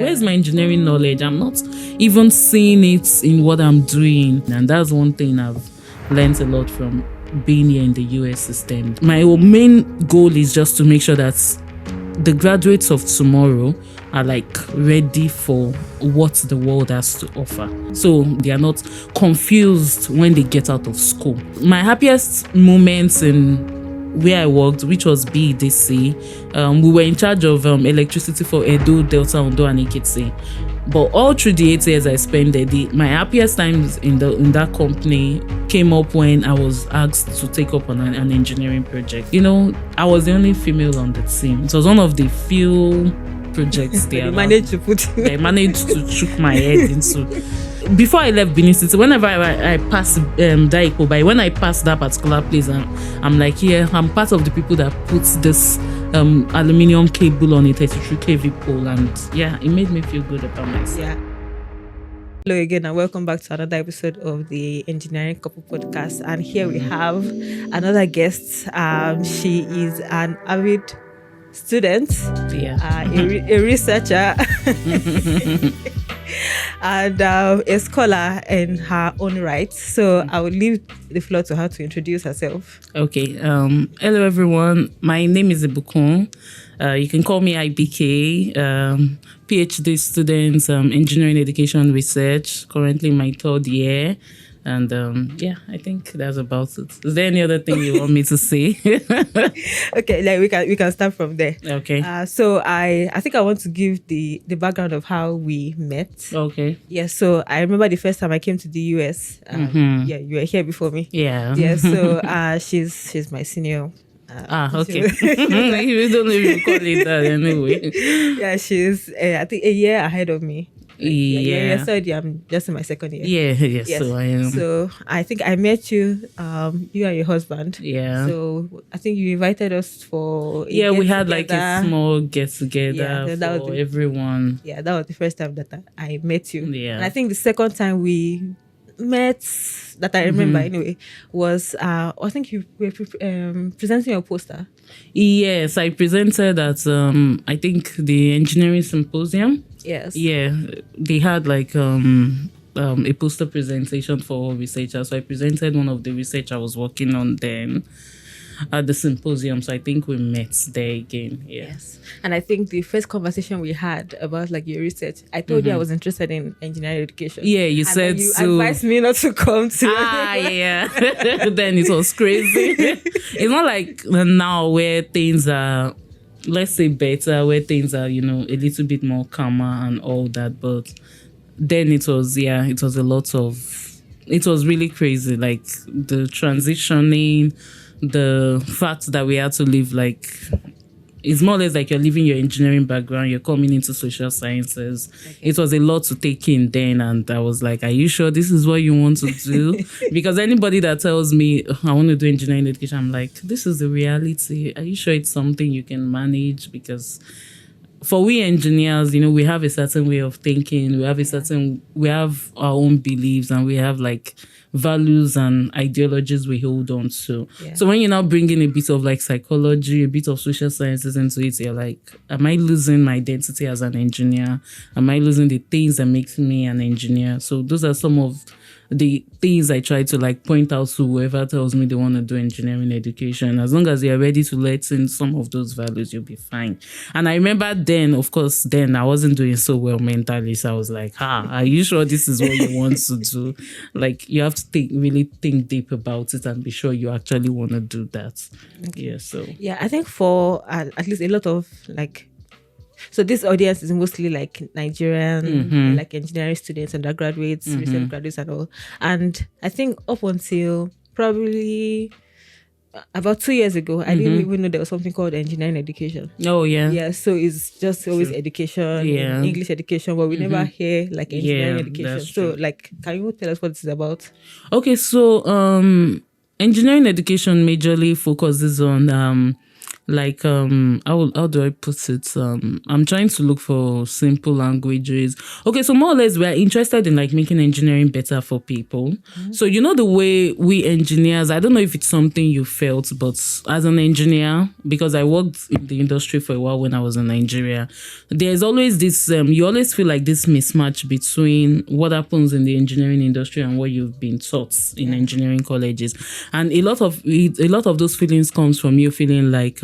Where's my engineering knowledge? I'm not even seeing it in what I'm doing. And that's one thing I've learned a lot from being here in the US system. My main goal is just to make sure that the graduates of tomorrow are ready for what the world has to offer. So they are not confused when they get out of school. My happiest moments in where I worked, which was BDC, we were in charge of electricity for Edo, Delta, Ondo, and Ekiti. But all through the 8 years I spent there, my happiest times in that company came up when I was asked to take up on an engineering project. I was the only female on the team. It was one of the few projects they managed to choke my head into. Before I left Benin City, whenever I pass Daiko by, when I pass that particular place, I'm like, yeah, I'm part of the people that puts this aluminium cable on a 33 kV pole, and yeah, it made me feel good about myself. Yeah. Hello again, and welcome back to another episode of the Engineering Couple Podcast. And here we have another guest. She is an avid student, a researcher, and a scholar in her own right. So I will leave the floor to her to introduce herself. Okay. Hello, everyone. My name is Ibukun. You can call me IBK. PhD student, engineering education research. Currently my 3rd year. And I think that's about it. Is there any other thing you want me to say? Okay, we can start from there. Okay. So I think I want to give the background of how we met. Okay. Yeah. So I remember the first time I came to the US. Yeah, you were here before me. Yeah. Yeah. So she's my senior. Okay. You don't even call it that anyway. Yeah, she's I think a year ahead of me. Yeah. So I'm just in my 2nd year. Yes. So I am. So I think I met you, you and your husband. Yeah. So I think you invited us for we had a small get together for everyone. Yeah, that was the first time that I met you. Yeah. And I think the second time we met, that I remember anyway, was I think you were presenting your poster. Yes, I presented at I think the engineering symposium. Yes. Yeah, they had a poster presentation for researchers. So I presented one of the research I was working on then at the symposium. So I think we met there again. Yeah. Yes. And I think the first conversation we had about your research, I told you I was interested in engineering education. Yeah, you said you so. Advised me not to come to. Yeah. Then it was crazy. It's not like now where things are, let's say, better, where things are, a little bit more calmer and all that. But then it was a lot of, it was really crazy. Like the transitioning, the fact that we had to live it's more or less like you're leaving your engineering background, you're coming into social sciences. Okay. It was a lot to take in then, and I was like, are you sure this is what you want to do? Because anybody that tells me I want to do engineering education, I'm like, this is the reality. Are you sure it's something you can manage? Because for we engineers, we have a certain way of thinking, we have our own beliefs, and we have values and ideologies we hold on to. Yeah. So when you're now bringing a bit of psychology, a bit of social sciences into it, you're like, am I losing my identity as an engineer? Am I losing the things that make me an engineer? So those are some of the things I try to point out to whoever tells me they want to do engineering education. As long as you're ready to let in some of those values, you'll be fine. And I remember then, of course, I wasn't doing so well mentally. So I was like, are you sure this is what you want to do? You have to really think deep about it and be sure you actually want to do that. Okay. Yeah, so. Yeah, I think for at least a lot of so this audience is mostly Nigerian, engineering students, undergraduates, recent graduates and all. And I think up until probably about 2 years ago, I didn't even know there was something called engineering education. Oh, yeah. Yeah, so it's just always education, English education, but we never hear engineering education. So can you tell us what this is about? Okay, so engineering education majorly focuses on like how do I put it? I'm trying to look for simple languages. Okay, so more or less we're interested in like making engineering better for people. So you know the way we engineers, I don't know if it's something you felt, but as an engineer, because I worked in the industry for a while when I was in Nigeria, there's always this you always feel like this mismatch between what happens in the engineering industry and what you've been taught in engineering colleges. And a lot of those feelings comes from you feeling like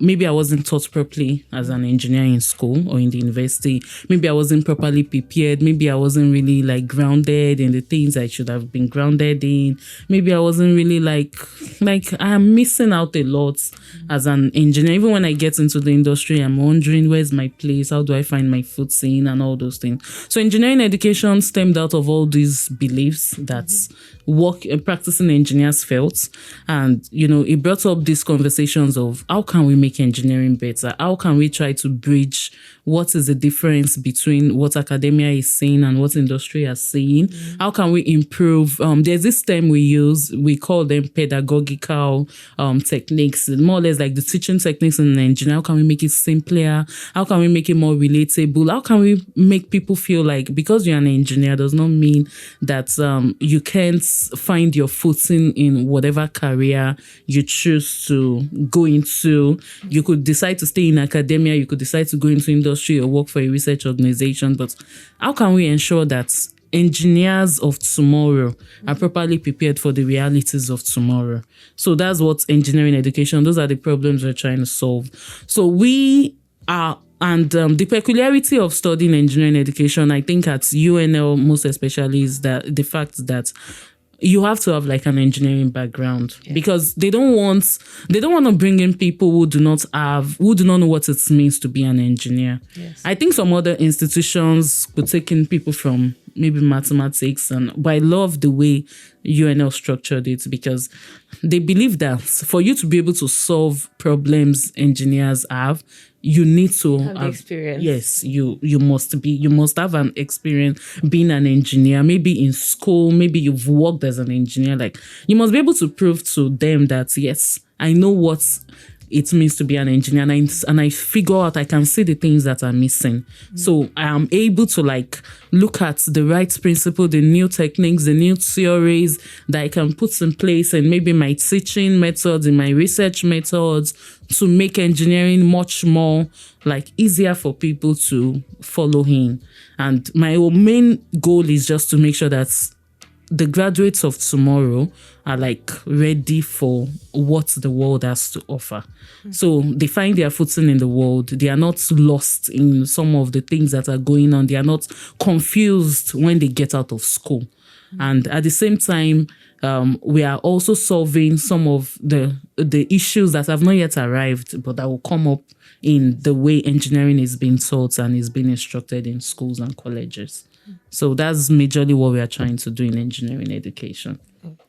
maybe I wasn't taught properly as an engineer in school or in the university. Maybe I wasn't properly prepared. Maybe I wasn't really like grounded in the things I should have been grounded in. Maybe I wasn't really like I'm missing out a lot as an engineer. Even when I get into the industry, I'm wondering where's my place? How do I find my footing and all those things? So engineering education stemmed out of all these beliefs that practicing engineers felt. And, it brought up these conversations of how can we make engineering better? How can we try to bridge what is the difference between what academia is saying and what industry is saying? How can we improve? There's this term we call them pedagogical techniques, more or less like the teaching techniques in engineering. How can we make it simpler? How can we make it more relatable? How can we make people feel like because you're an engineer does not mean that you can't find your footing in whatever career you choose to go into. You could decide to stay in academia, you could decide to go into industry or work for a research organization, but how can we ensure that engineers of tomorrow are properly prepared for the realities of tomorrow? So that's what engineering education, those are the problems we're trying to solve. So we are and the peculiarity of studying engineering education, I think at UNL most especially, is that the fact that you have to have like an engineering background because they don't want to bring in people who do not know what it means to be an engineer. Yes. I think some other institutions could take in people from maybe mathematics, but I love the way UNL structured it because they believe that for you to be able to solve problems engineers have, you need to have experience. Yes, you must have an experience being an engineer. Maybe in school, maybe you've worked as an engineer. Like you must be able to prove to them that yes, I know what it means to be an engineer, and I figure out, I can see the things that are missing. So I am able to like look at the right principle, the new techniques, the new theories that I can put in place, and maybe my teaching methods and my research methods to make engineering much more like easier for people to follow in. And my main goal is just to make sure that the graduates of tomorrow are like ready for what the world has to offer. So they find their footing in the world. They are not lost in some of the things that are going on. They are not confused when they get out of school. And at the same time, we are also solving some of the issues that have not yet arrived, but that will come up in the way engineering is being taught and is being instructed in schools and colleges. So that's majorly what we are trying to do in engineering education.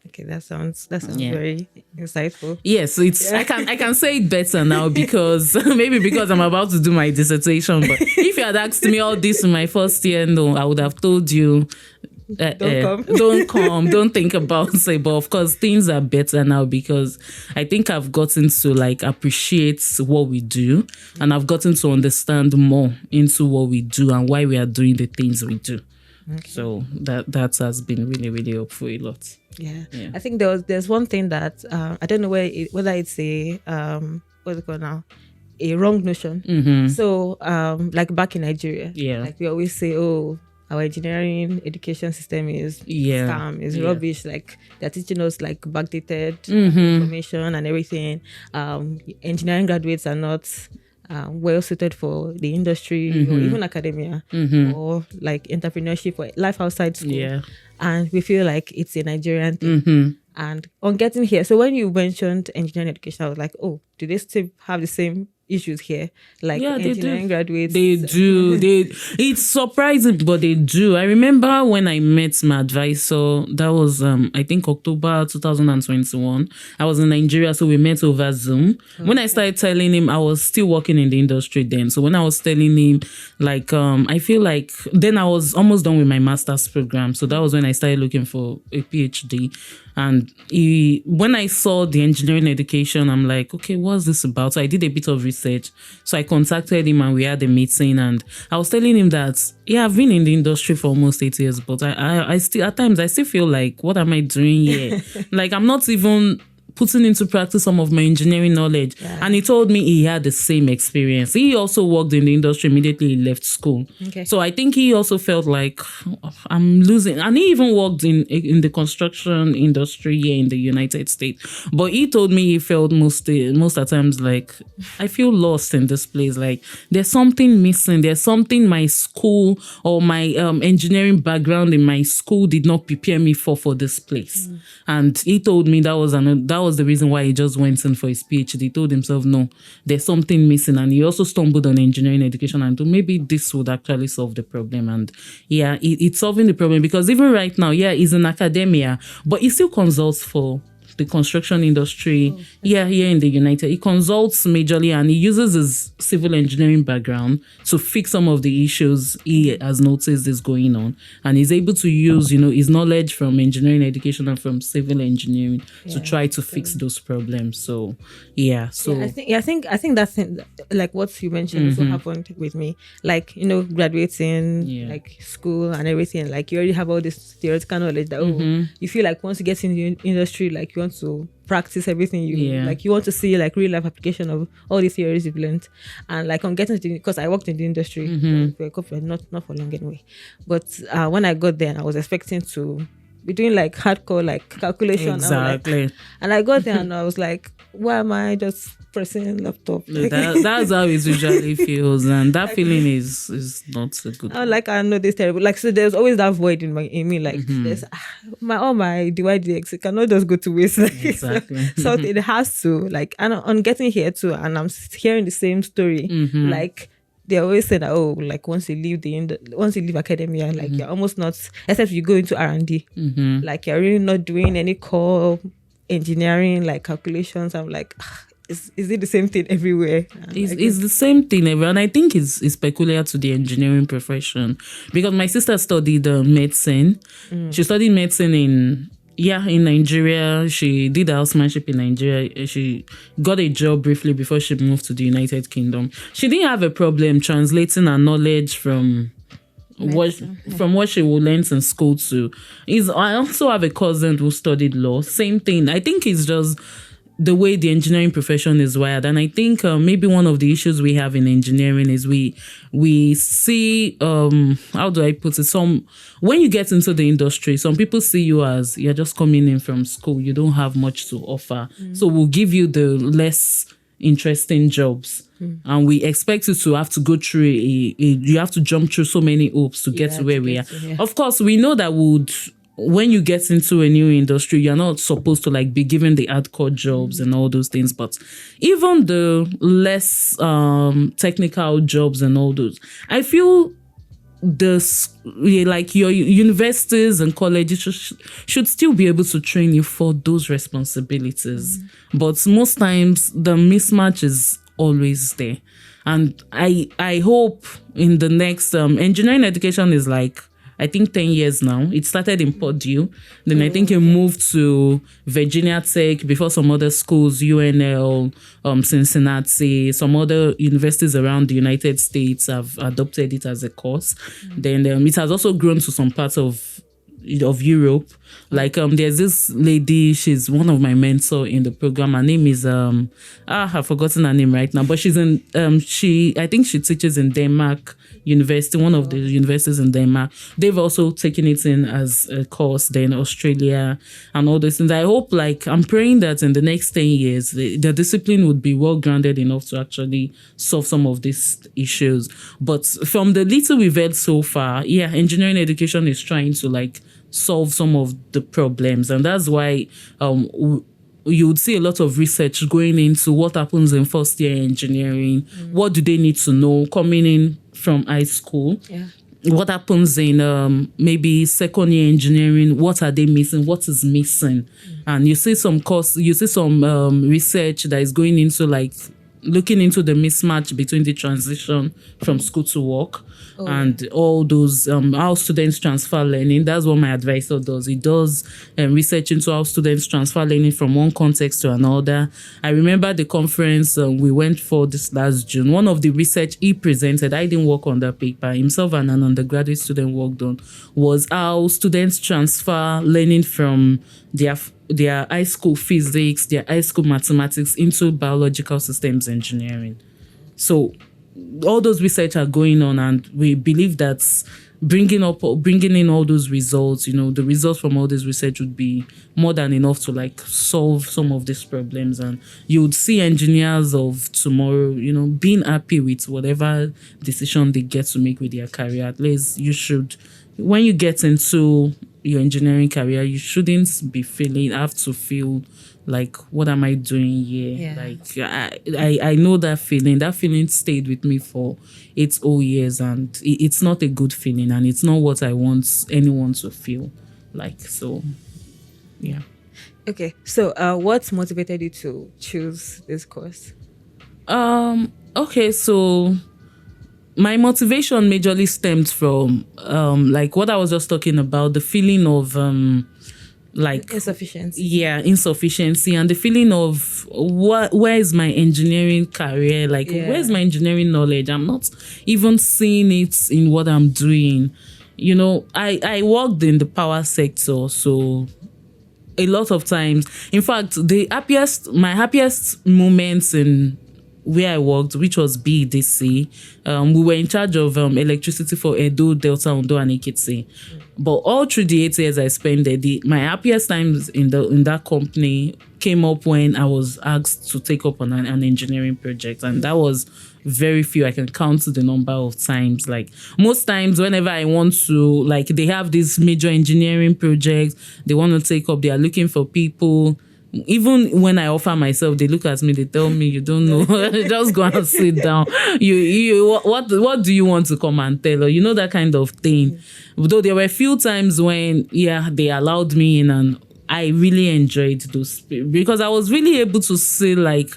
Okay, that sounds very insightful. Yes, I can say it better now because maybe because I'm about to do my dissertation. But if you had asked me all this in my first year, no, I would have told you don't come, don't think about it. But of course, things are better now because I think I've gotten to like appreciate what we do, and I've gotten to understand more into what we do and why we are doing the things we do. Okay. So that has been really, really helpful a lot. Yeah. I think there's one thing that I don't know whether it's a what's it called now, a wrong notion. Mm-hmm. So like back in Nigeria, like we always say, oh, our engineering education system is scam, is rubbish. Like they're teaching us like backdated information and everything. Engineering graduates are not well suited for the industry or even academia or like entrepreneurship or life outside school. Yeah. And we feel like it's a Nigerian thing. And on getting here, so when you mentioned engineering education, I was like, oh, do they still have the same issues here, like Yeah, they engineering do. graduates. They do. It's surprising, but they do. I remember when I met my advisor, that was I think October 2021. I was in Nigeria, so we met over Zoom. When I started telling him, I was still working in the industry then. So when I was telling him, like I feel like then I was almost done with my master's program. So that was when I started looking for a PhD. And when I saw the engineering education, I'm like, okay, what's this about? So I did a bit of research. So I contacted him and we had a meeting. And I was telling him that, yeah, I've been in the industry for almost 8 years, but I still, at times, I still feel like, what am I doing here? Like, I'm not even putting into practice some of my engineering knowledge. Yeah. And he told me he had the same experience. He also worked in the industry immediately he left school. Okay. So I think he also felt like, I'm losing. And he even worked in the construction industry here in the United States. But he told me he felt most of the times like, I feel lost in this place. Like, there's something missing. There's something my school or my engineering background in my school did not prepare me for this place. And he told me that was the reason why he just went in for his PhD. He told himself, no, there's something missing. And he also stumbled on engineering education and thought maybe this would actually solve the problem. And yeah, it's solving the problem because even right now, yeah, he's in academia, but he still consults for the construction industry here in the United. He consults majorly and he uses his civil engineering background to fix some of the issues he has noticed is going on. And he's able to use, his knowledge from engineering education and from civil engineering to try to fix those problems. So, yeah. So I think that's like what you mentioned is what happened with me. Like, graduating, like school and everything. Like, you already have all this theoretical knowledge that, you feel like once you get in the industry, like you want to practice everything you want to see like real life application of all the theories you've learned. And like on getting to because I worked in the industry for a couple, not for long anyway, but when I got there, I was expecting to be doing like hardcore like calculation. Exactly. And I got there and I was like, why am I just pressing laptop? That's how it usually feels, and that feeling is not so good. I know this terrible. Like, so there's always that void in me. Like, there's all my DYDX. It cannot just go to waste. Exactly. So it has to like, and on getting here too, and I'm hearing the same story. Like, they always say that like once you leave academia, like you're almost not, except you go into R&D, like you're really not doing any core engineering like calculations. I'm like, is it the same thing everywhere? It's the same thing everywhere, and I think it's peculiar to the engineering profession because my sister studied medicine. She studied medicine in Nigeria. She did a housemanship in Nigeria. She got a job briefly before she moved to the United Kingdom. She didn't have a problem translating her knowledge from what she would learn in school to. I also have a cousin who studied law. Same thing. I think it's just the way the engineering profession is wired. And I think maybe one of the issues we have in engineering is we see, how do I put it? When you get into the industry, some people see you as you're just coming in from school. You don't have much to offer. So we'll give you the less interesting jobs. And we expect you to have to go through you have to jump through so many hoops to get to where we are. Of course, we know that when you get into a new industry, you're not supposed to like be given the hardcore jobs and all those things. But even the less technical jobs and all those, I feel like your universities and colleges should still be able to train you for those responsibilities. But most times the mismatch is always there. And I hope in the next engineering education is like, I think 10 years now. It started in Purdue. Then I think it moved to Virginia Tech before some other schools, UNL, Cincinnati, some other universities around the United States have adopted it as a course. Then it has also grown to some parts of Europe. Like there's this lady, she's one of my mentors in the program. Her name is I've forgotten her name right now, but she's in I think she teaches in Denmark University, one of the universities in Denmark. They've also taken it in as a course, then Australia and all those things. I hope, like, I'm praying that in the next 10 years, the discipline would be well grounded enough to actually solve some of these issues. But from the little we've heard so far, engineering education is trying to like solve some of the problems. And that's why you would see a lot of research going into what happens in first year engineering. What do they need to know coming in from high school? Yeah. What happens in maybe second year engineering? What are they missing? What is missing? And you see some research that is going into like looking into the mismatch between the transition from school to work and all those how students transfer learning. That's what my advisor does. He does research into how students transfer learning from one context to another. I remember the conference we went for this last June. One of the research he presented, I didn't work on that paper, himself and an undergraduate student worked on, was how students transfer learning from their high school physics, their high school mathematics into biological systems engineering. So all those research are going on, and we believe that bringing in all those results, the results from all this research would be more than enough to like solve some of these problems. And you would see engineers of tomorrow, being happy with whatever decision they get to make with their career. At least you should, when you get into your engineering career, you shouldn't have to feel like, what am I doing here? Yeah. Like I know that feeling. That feeling stayed with me for 8 whole years, and it's not a good feeling, and it's not what I want anyone to feel like. So yeah. Okay, so what motivated you to choose this course? Okay, so my motivation majorly stemmed from like what I was just talking about, the feeling of like insufficiency. Yeah, insufficiency, and the feeling of where is my engineering career? Like, where's my engineering knowledge? I'm not even seeing it in what I'm doing. I worked in the power sector, so a lot of times, in fact, my happiest moments in where I worked, which was BDC, we were in charge of electricity for Edo, Delta, Ondo, and Ekiti. But all through the 8 years I spent there, my happiest times in that company came up when I was asked to take up on an engineering project, and that was very few. I can count the number of times. Like most times, whenever I want to, like they have this major engineering project, they want to take up, they are looking for people. Even when I offer myself, they look at me, they tell me, you don't know, just go and sit down. What do you want to come and tell her? That kind of thing. Though there were a few times when, they allowed me in, and I really enjoyed those, because I was really able to see like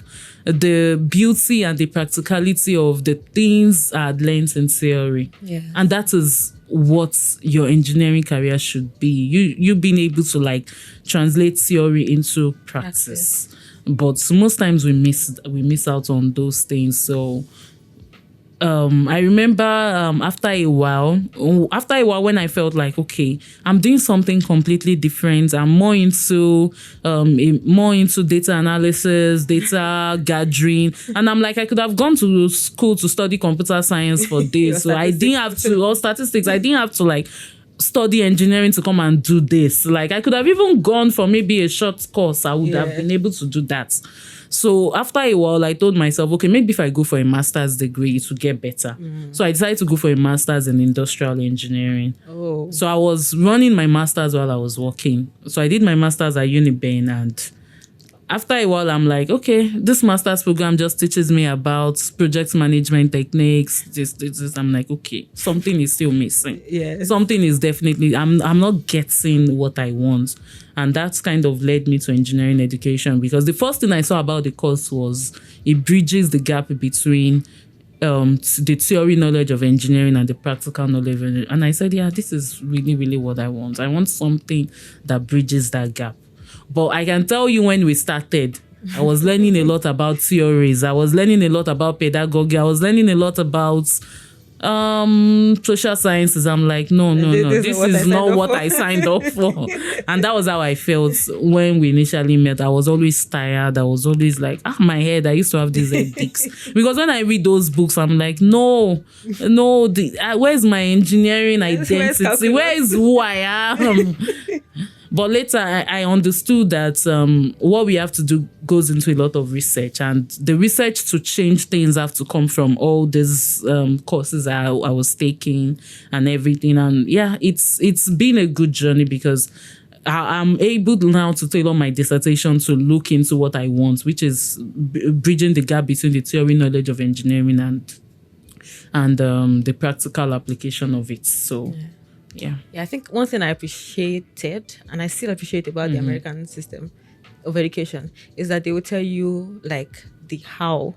the beauty and the practicality of the things I had learned in theory. Yeah. And that is what your engineering career should be. You being able to like translate theory into practice. But most times we miss out on those things. So I remember after a while when I felt like, okay, I'm doing something completely different. I'm more into data analysis, data gathering, and I'm like, I could have gone to school to study computer science for this. So I didn't have to, or statistics. I didn't have to like study engineering to come and do this. Like I could have even gone for maybe a short course. I would have been able to do that. So after a while, I told myself, okay, maybe if I go for a master's degree, it will get better. So I decided to go for a master's in industrial engineering. Oh. So I was running my master's while I was working. So I did my master's at Uniben, and after a while, I'm like, okay, this master's program just teaches me about project management techniques. This. I'm like, okay, something is still missing. Yeah. Something is definitely, I'm not getting what I want. And that's kind of led me to engineering education, because the first thing I saw about the course was it bridges the gap between the theory knowledge of engineering and the practical knowledge. And I said, this is really, really what I want. I want something that bridges that gap. But I can tell you, when we started, I was learning a lot about theories. I was learning a lot about pedagogy. I was learning a lot about social sciences. I'm like, no. This is not what I signed up for. And that was how I felt when we initially met. I was always tired. I was always like, my head. I used to have these headaches. Because when I read those books, I'm like, no, where's my engineering identity? Where is who I am? But later, I understood that what we have to do goes into a lot of research, and the research to change things have to come from all these courses I was taking and everything. And it's been a good journey, because I'm able now to tailor my dissertation to look into what I want, which is bridging the gap between the theory knowledge of engineering and the practical application of it. So, yeah. I think one thing I appreciated, and I still appreciate about the American system of education, is that they will tell you like the how,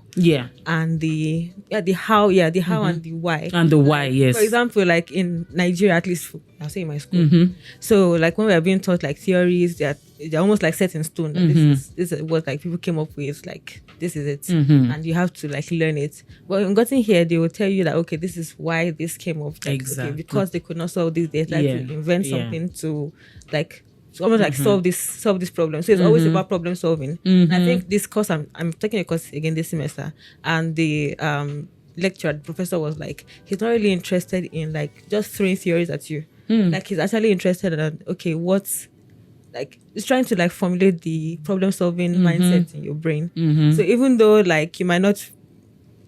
and the how and the why, and the why. Yes. For example, like in Nigeria, at least I'll say in my school. So like when we are being taught like theories, they're almost like set in stone. This is what like people came up with. Like this is it, and you have to like learn it. But in getting here, they will tell you that okay, this is why this came up. Like, exactly. Okay, because they could not solve this, they tried to invent something to like. Almost like solve this problem. So it's always about problem solving. And I think this course, I'm taking a course again this semester, and the lecturer, the professor was like, he's not really interested in like just throwing theories at you. Like he's actually interested in okay, what's like he's trying to like formulate the problem solving mindset in your brain. So even though like you might not.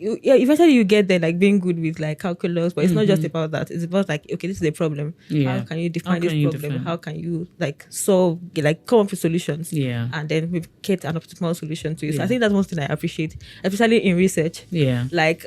Eventually you get there like being good with like calculus, but it's not just about that. It's about like okay, this is a problem. How can you define this problem? How can you like solve, like come up with solutions? And then we get an optimal solution to it. So I think that's one thing I appreciate, especially in research. Like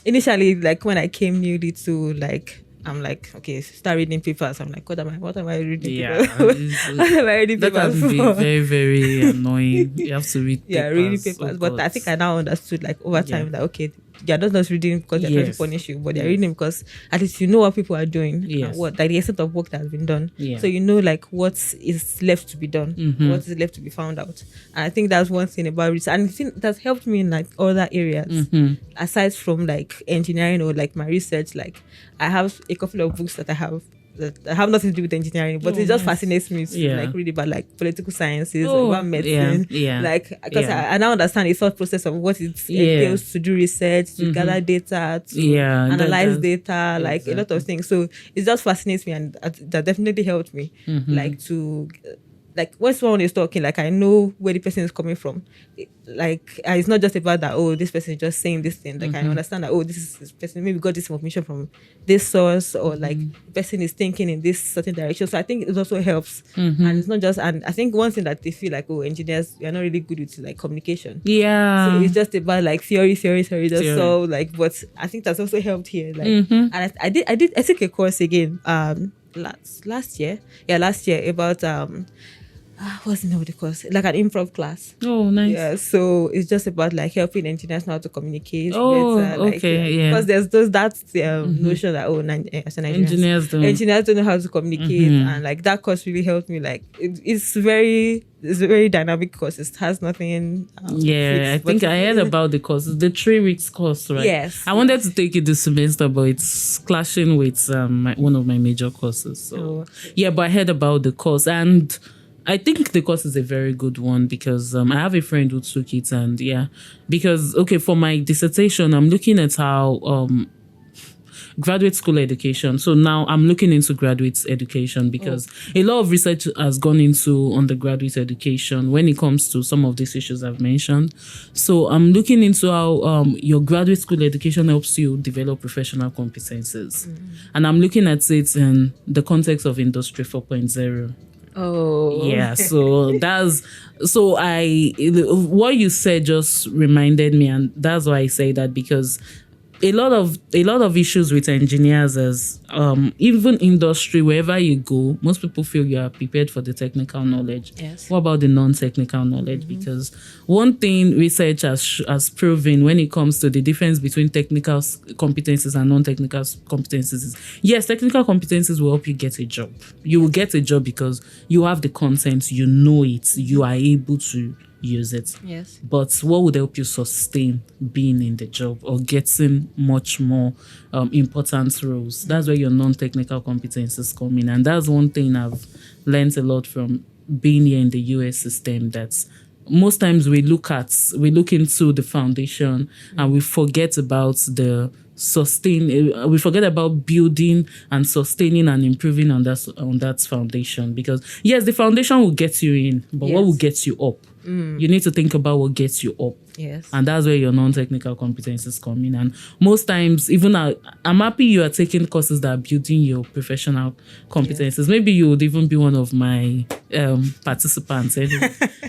initially, like when I came newly to like. I'm like, okay, start reading papers. I'm like, what am I reading? What am I reading that papers can be for? very, very annoying. You have to read papers. Reading papers. But I think I now understood, like, over time, that, okay, you're not just reading because they're trying to punish you, but they're reading because at least you know what people are doing, and what, like, the extent of work that has been done. So you know, like, what is left to be done, what is left to be found out. And I think that's one thing about research. And I think that's helped me in, like, other areas, aside from, like, engineering or, like, my research. Like, I have a couple of books that I have nothing to do with engineering, but it just fascinates me to like read about like political sciences, about medicine, like because I now understand the thought process of what it entails to do research, to gather data, to analyze data, like a lot of things. So it just fascinates me, and that definitely helped me, like to. Like when someone is talking, like I know where the person is coming from. Like it's not just about that. Oh, this person is just saying this thing. Like I understand that. Oh, this person maybe got this information from this source, or like the person is thinking in this certain direction. So I think it also helps. And it's not just. And I think one thing that they feel like, oh, engineers, we are not really good with like communication. So it's just about like theory. Just so like. But I think that's also helped here. Like, and I took a course again. Last year about what's the name of the course? Like an improv class. Oh, nice. Yeah, so it's just about like helping engineers know how to communicate better. Like, because there's that notion that engineers don't know how to communicate, and like that course really helped me. Like it's a very dynamic course. It has nothing. I think I heard about the course. It's the 3 weeks course, right? Yes. I wanted to take it this semester, but it's clashing with one of my major courses. So but I heard about the course, and I think the course is a very good one because I have a friend who took it, and because for my dissertation I'm looking at how graduate school education. So now I'm looking into graduate education because a lot of research has gone into undergraduate education when it comes to some of these issues I've mentioned. So I'm looking into how your graduate school education helps you develop professional competences, and I'm looking at it in the context of Industry 4.0. So what you said just reminded me, and that's why I say that, because a lot of issues with engineers is even industry, wherever you go, most people feel you are prepared for the technical knowledge. What about the non-technical knowledge? Because one thing research has proven when it comes to the difference between technical competencies and non-technical competencies is, yes, technical competencies will help you get a job. You will get a job because you have the content, you know it, you are able to use it. But what would help you sustain being in the job or getting much more important roles? That's where your non-technical competences come in. And that's one thing I've learned a lot from being here in the US system, that most times we look into the foundation and we forget about the sustain. We forget about building and sustaining and improving on that foundation, because yes, the foundation will get you in, but what will get you up? You need to think about what gets you up. Yes. And that's where your non-technical competencies come in. And most times, even I'm happy you are taking courses that are building your professional competencies. Yes. Maybe you would even be one of my participants.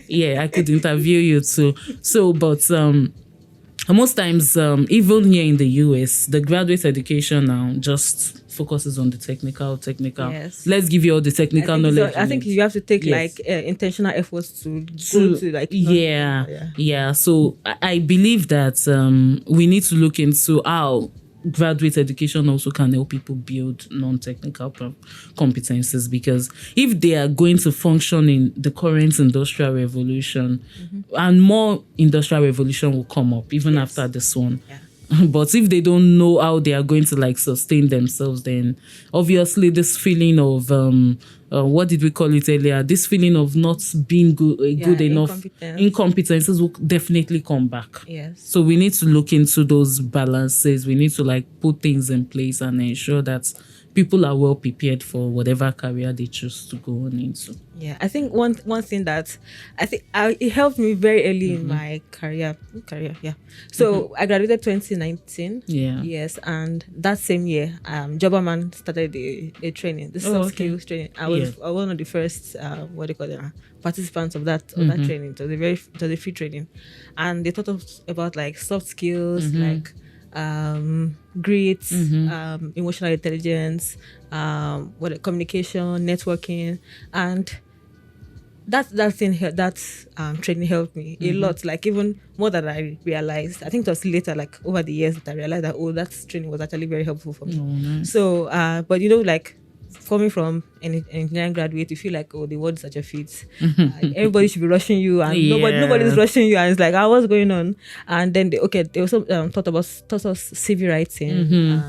Yeah, I could interview you too. But most times, even here in the US, the graduate education now just focuses on the technical. Yes. Let's give you all the technical knowledge. So I think you have to take intentional efforts to go to like. Yeah. So I believe that we need to look into how graduate education also can help people build non-technical competencies, because if they are going to function in the current industrial revolution, and more industrial revolution will come up even after this one. Yeah. But if they don't know how they are going to like sustain themselves, then obviously this feeling of what did we call it earlier? This feeling of not being good enough, incompetences will definitely come back. Yes. So we need to look into those balances. We need to like put things in place and ensure that people are well prepared for whatever career they choose to go on into. Yeah, I think one thing that I think it helped me very early in my career. Yeah. So I graduated 2019. Yeah. Yes, and that same year, Jobberman started a training, the soft skills training. I was one of the first participants of that training. So it was a free training, and they taught us about like soft skills, like grit, emotional intelligence, communication, networking, and that training helped me a lot, like even more than I realized. I think it was later, like over the years, that I realized that that training was actually very helpful for me. Nice. So but like coming from an engineering graduate, you feel like, the world is such a fit. Everybody should be rushing you, and nobody's rushing you, and it's like, what's going on? And then they also taught us CV writing.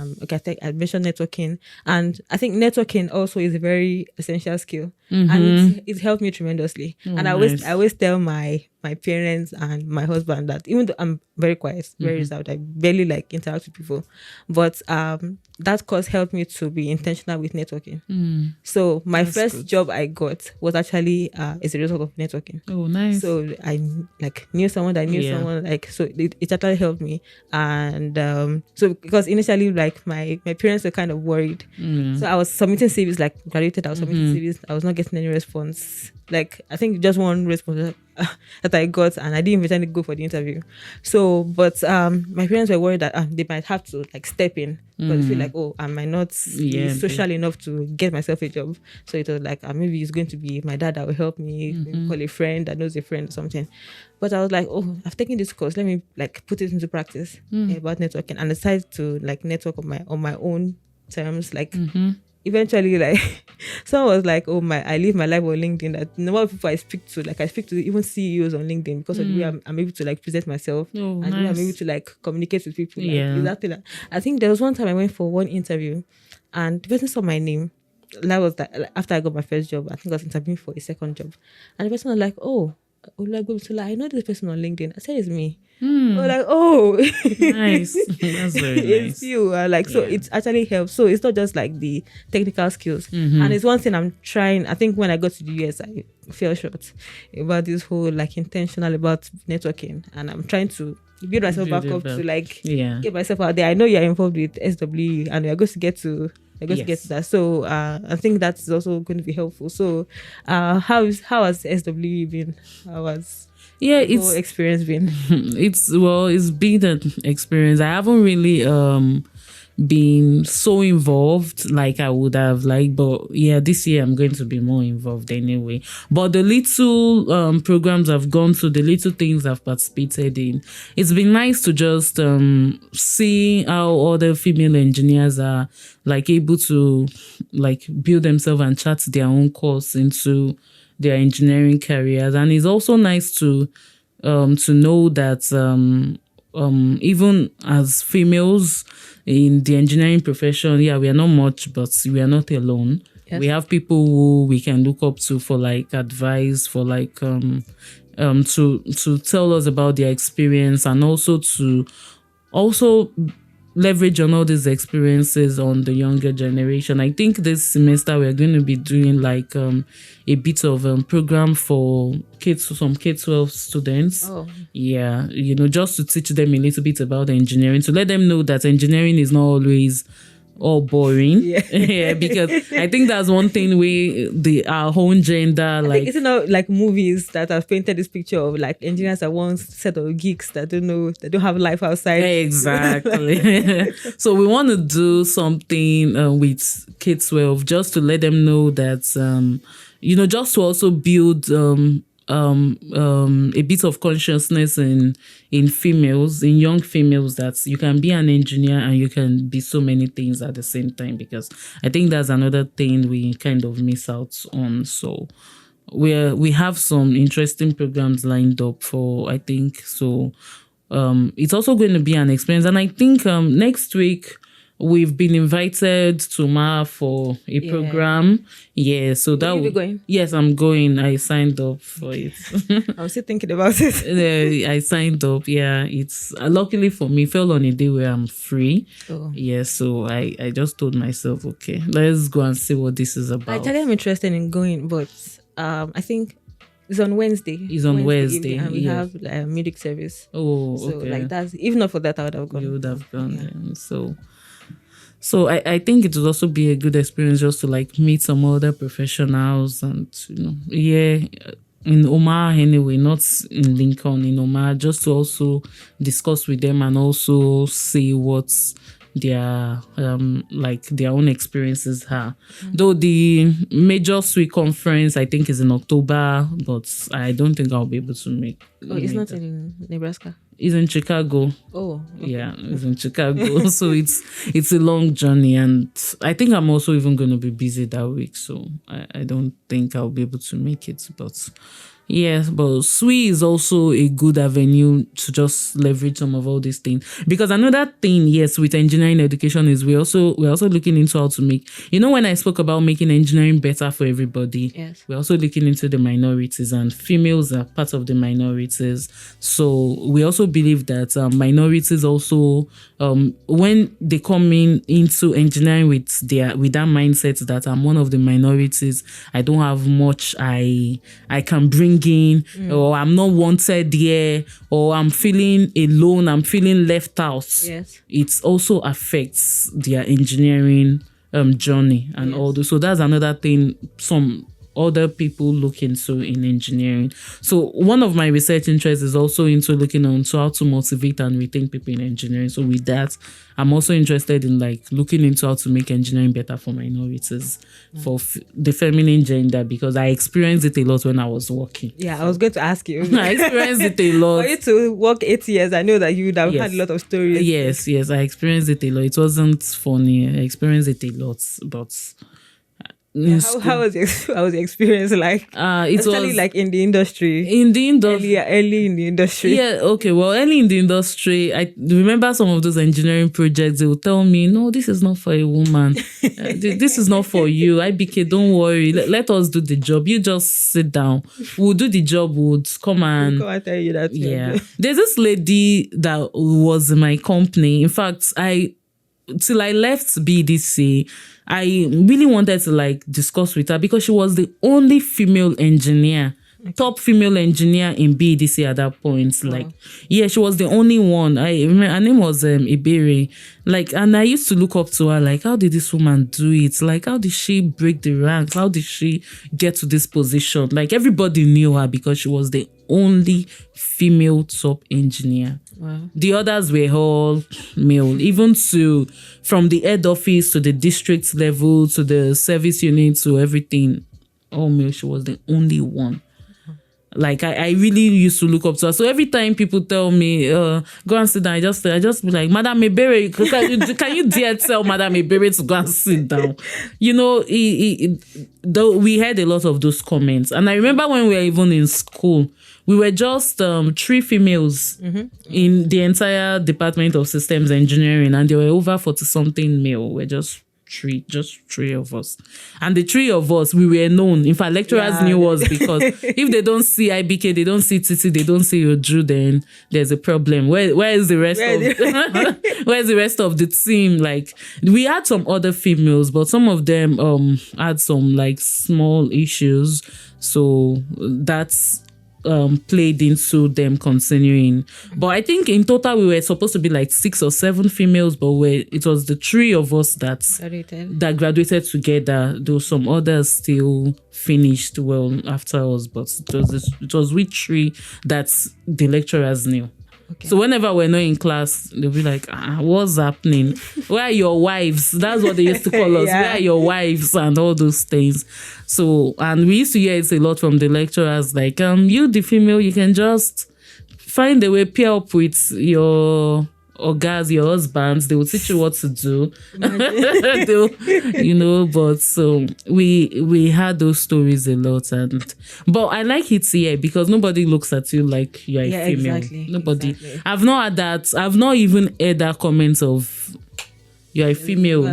I mentioned networking, and I think networking also is a very essential skill, and it helped me tremendously. And I always tell my parents and my husband that even though I'm very quiet, very reserved, I barely like interact with people, but that course helped me to be intentional with networking. So my first job I got was actually as a result of networking. Oh, nice. So I like knew someone that knew someone, like, so it actually helped me. And so because initially, like, my parents were kind of worried. So I was submitting CVs, like graduated, I was submitting CVs, I was not getting any response. Like, I think just one response that I got, and I didn't even go for the interview. So, but my parents were worried that they might have to like step in, because they feel like, I might not be social enough to get myself a job. So it was like, maybe it's going to be my dad that will help me, maybe call a friend that knows a friend or something. But I was like, I've taken this course, let me like put it into practice about networking, and decided to like network on my own terms, like. Eventually, like, someone was like, I live my life on LinkedIn. That the number of people I speak to even CEOs on LinkedIn, because of the way I'm able to like present myself, and the way I'm able to like communicate with people. Like, exactly that. I think there was one time I went for one interview, and the person saw my name. That was after I got my first job. I think I was interviewing for a second job, and the person was like, I know this person on LinkedIn. I said, it's me. Like, nice. That's very nice. It's you. So it actually helps. So it's not just like the technical skills. And it's one thing I'm trying. I think when I got to the US, I fell short about this whole like intentional about networking, and I'm trying to build myself back up to like get myself out there. I know you're involved with SW, and we're going to get to that. So I think that's also going to be helpful. So how has SW been? How has it's experience been? It's been an experience. I haven't really been so involved like I would have liked, but this year I'm going to be more involved anyway. But the little programs I've gone to, the little things I've participated in, it's been nice to just see how other female engineers are like able to like build themselves and chart their own course into their engineering careers. And it's also nice to know that even as females in the engineering profession, we are not much, but we are not alone. Yes. We have people who we can look up to for like advice, for like to tell us about their experience, and also to leverage on all these experiences on the younger generation. I think this semester we're going to be doing like a bit of a program for some K-12 students. Oh. Yeah, just to teach them a little bit about engineering, to let them know that engineering is not always all boring. Yeah. Because I think that's one thing our own gender, I think it's not like movies that have painted this picture of like engineers are one set of geeks that don't have life outside. Exactly. So we want to do something with K-12 just to let them know that just to also build a bit of consciousness in females, in young females, that you can be an engineer and you can be so many things at the same time, because I think that's another thing we kind of miss out on. So we have some interesting programs lined up for, I think, so it's also going to be an experience. And I think next week we've been invited to Ma for a program. Yeah, so that will you be going? Yes, I'm going. I signed up for it. I'm still thinking about it. I signed up. Yeah, it's luckily for me, fell on a day where I'm free. Oh. Yeah, so I just told myself, okay, let's go and see what this is about. I tell you, I'm interested in going, but I think it's on Wednesday. It's on Wednesday, and we have a music service. Oh, so okay. Like that's, if not for that, I would have gone. You would have gone. Yeah. So I think it would also be a good experience just to like meet some other professionals and, in Omar anyway, not in Lincoln, in Omar, just to also discuss with them and also see what's their own experiences are. Though the major SWE conference I think is in October, but I don't think I'll be able to make. It's not in Nebraska. It's in Chicago. Oh, okay. Yeah, it's in Chicago. So it's a long journey, and I think I'm also even going to be busy that week. So I don't think I'll be able to make it. But yes, but SWE is also a good avenue to just leverage some of all these things. Because another thing, yes, with engineering education is we're also looking into how to make, when I spoke about making engineering better for everybody, yes, we're also looking into the minorities, and females are part of the minorities. So we also believe that minorities also, when they come into engineering with that mindset that I'm one of the minorities, I don't have much I can bring in, or I'm not wanted here, or I'm feeling alone, I'm feeling left out. Yes, it also affects their engineering journey and all those. So that's another thing some other people look into in engineering. So one of my research interests is also into looking into how to motivate and retain people in engineering. So with that, I'm also interested in looking into how to make engineering better for minorities, for the feminine gender, because I experienced it a lot when I was working. Yeah, I was going to ask you. I experienced it a lot. For you to work 8 years, I know that you would have had a lot of stories. Yes, I experienced it a lot. It wasn't funny. I experienced it a lot, but how was the experience like? It was like in the industry. Early in the industry. Yeah, okay. Well, early in the industry, I remember some of those engineering projects. They would tell me, "No, this is not for a woman. This is not for you. IBK, don't worry. Let us do the job. You just sit down. We'll do the job. We'll come and tell you that. Yeah. There's this lady that was in my company. In fact, till I left BDC, I really wanted to discuss with her, because she was the only female engineer, top female engineer in BDC at that point. She was the only one. I remember her name was Iberi. And I used to look up to her, how did this woman do it? How did she break the ranks? How did she get to this position? Everybody knew her because she was the only female top engineer. Wow. The others were all male, even from the head office to the district level to the service unit to everything, all male. She was the only one. I really used to look up to her. So every time people tell me, go and sit down, I just be like, Madam Ebere, can you dare tell Madam Ebere to go and sit down? We had a lot of those comments. And I remember when we were even in school, we were just 3 females in the entire Department of Systems Engineering, and there were over 40-something male. We're just just three of us. And the three of us, we were known. In fact, lecturers knew us because if they don't see IBK, they don't see Titi, they don't see Oju, then there's a problem. Where is the rest where's the rest of the team? Like, we had some other females, but some of them had some like small issues. So that's played into them continuing. But I think in total we were supposed to be like 6 or 7 females, but it was the 3 of us that graduated together, though some others still finished well after us. But it was we 3 that the lecturers knew. Okay. So whenever we're not in class, they'll be like, what's happening? Where are your wives? That's what they used to call us. Where are your wives? And all those things. So, and we used to hear it a lot from the lecturers, like, you, the female, you can just find a way, pair up with your guys, your husbands, they will teach you what to do. But so we had those stories a lot, but I like it here because nobody looks at you like you're a female. Exactly, nobody. Exactly. I've not had that. I've not even heard that comment of you're a female. Go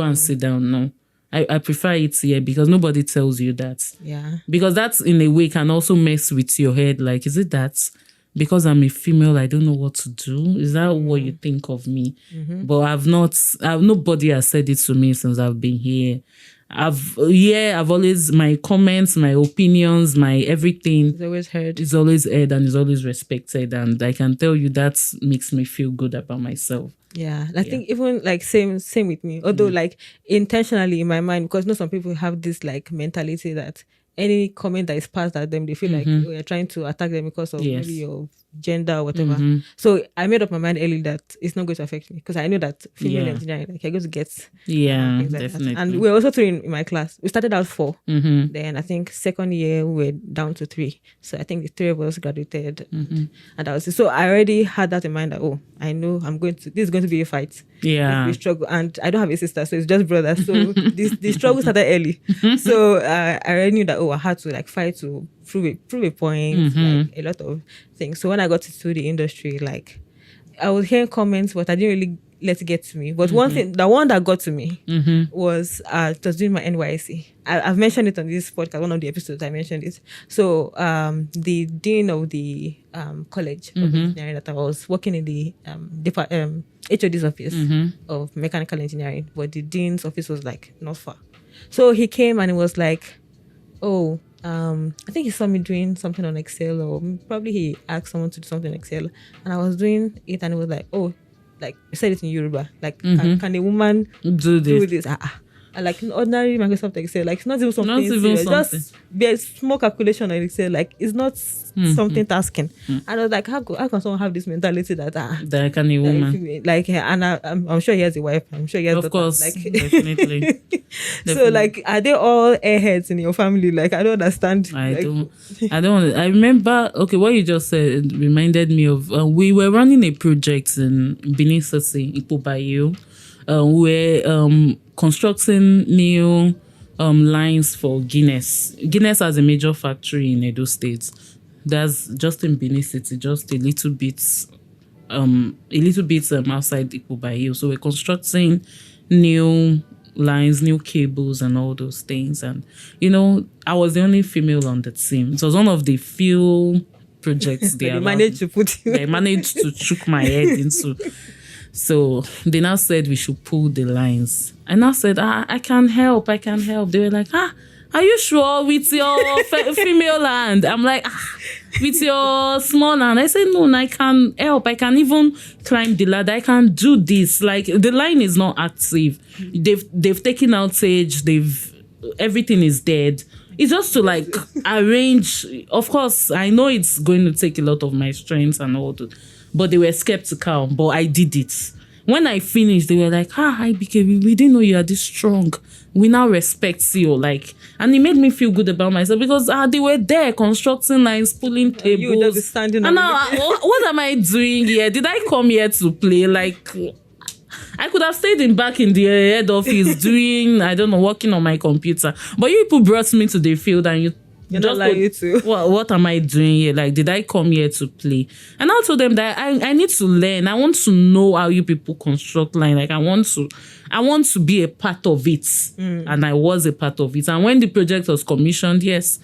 and sit down. No. I prefer it here because nobody tells you that. Yeah. Because that in a way can also mess with your head. Like, is it that because I'm a female, I don't know what to do? Is that what you think of me? Mm-hmm. But nobody has said it to me since I've been here. I've always, my comments, my opinions, my everything. It's always heard. It's always heard and it's always respected. And I can tell you that makes me feel good about myself. Yeah, I think even like same with me. Although like intentionally in my mind, because some people have this like mentality that any comment that is passed at them, they feel like you're trying to attack them because of maybe your gender or whatever. Mm-hmm. So I made up my mind early that it's not going to affect me because I know that female engineering, like, you're going to get things like definitely. That. And we're also 3 in my class. We started out 4. Mm-hmm. Then I think second year we were down to 3. So I think the 3 of us graduated, and that was it. So I already had that in mind that I know this is going to be a fight. Yeah, we struggle, and I don't have a sister, so it's just brothers. So the struggle started early. So I already knew that I had to like fight to prove a point, like a lot of things. So when I got into the industry, like I was hearing comments, but I didn't really let it get to me. But one thing, the one that got to me was just doing my NYSC. I've mentioned it on this podcast, one of the episodes I mentioned it. So the dean of the college of engineering that I was working in the HOD's office of mechanical engineering, but the dean's office was like not far. So he came and he was like, I think he saw me doing something on Excel, or probably he asked someone to do something on Excel, and I was doing it, and it was like, like I said it in Yoruba, like can a woman do this? Like in ordinary Microsoft Excel, like it's not even something serious. Just be a small calculation on Excel, like it's not something tasking. And I was like, how can someone have this mentality that can a woman? Like, and I'm sure he has a wife. I'm sure he has of course, like, definitely. So like, are they all airheads in your family? Like, I don't understand. I don't. I remember. Okay, what you just said reminded me of. We were running a project in Benin City, Ipobayo. We're constructing new lines for Guinness. Guinness has a major factory in Edo State. That's just in Benin City, just a little bit outside Ipobayo. So we're constructing new lines, new cables, and all those things. And I was the only female on the team. It was one of the few projects they managed to put. They managed to choke my head into. So they now said we should pull the lines. I now said, I can help. They were like, are you sure with your female hand? I'm like, with your small hand. I said, no, I can help. I can even climb the ladder. I can do this. Like, the line is not active. They've taken outage. Everything is dead. It's just to like arrange. Of course, I know it's going to take a lot of my strength and all that. But they were skeptical, but I did it. When I finished, they were like, IBK, we didn't know you are this strong. We now respect you. Like, and it made me feel good about myself because they were there constructing lines, pulling tables. You would be standing and now, what am I doing here? Did I come here to play? Like, I could have stayed back in the head office doing, I don't know, working on my computer. But you people brought me to the field and you You're not allowed to. What am I doing here? Like, did I come here to play? And I told them that I need to learn. I want to know how you people construct line. Like, I want to be a part of it. And I was a part of it. And when the project was commissioned, yes,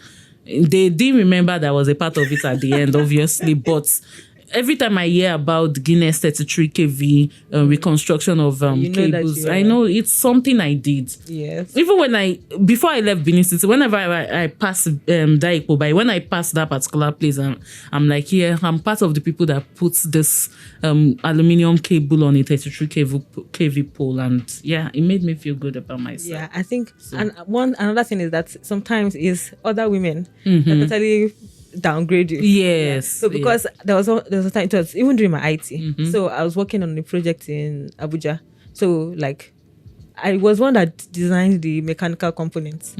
they didn't remember that I was a part of it at the end, obviously. But every time I hear about Guinness 33 kV reconstruction of cables, I know it's something I did. Yes. Even before I left Benin City, whenever I pass Daipo by, when I pass that particular place, I'm like, yeah, I'm part of the people that puts this aluminium cable on a 33 kV pole, and yeah, it made me feel good about myself. Yeah, I think, and another thing is that sometimes is other women that totally downgrade you. Yes. So because there was a time, it was even during my IT. So I was working on a project in Abuja. So like I was one that designed the mechanical components.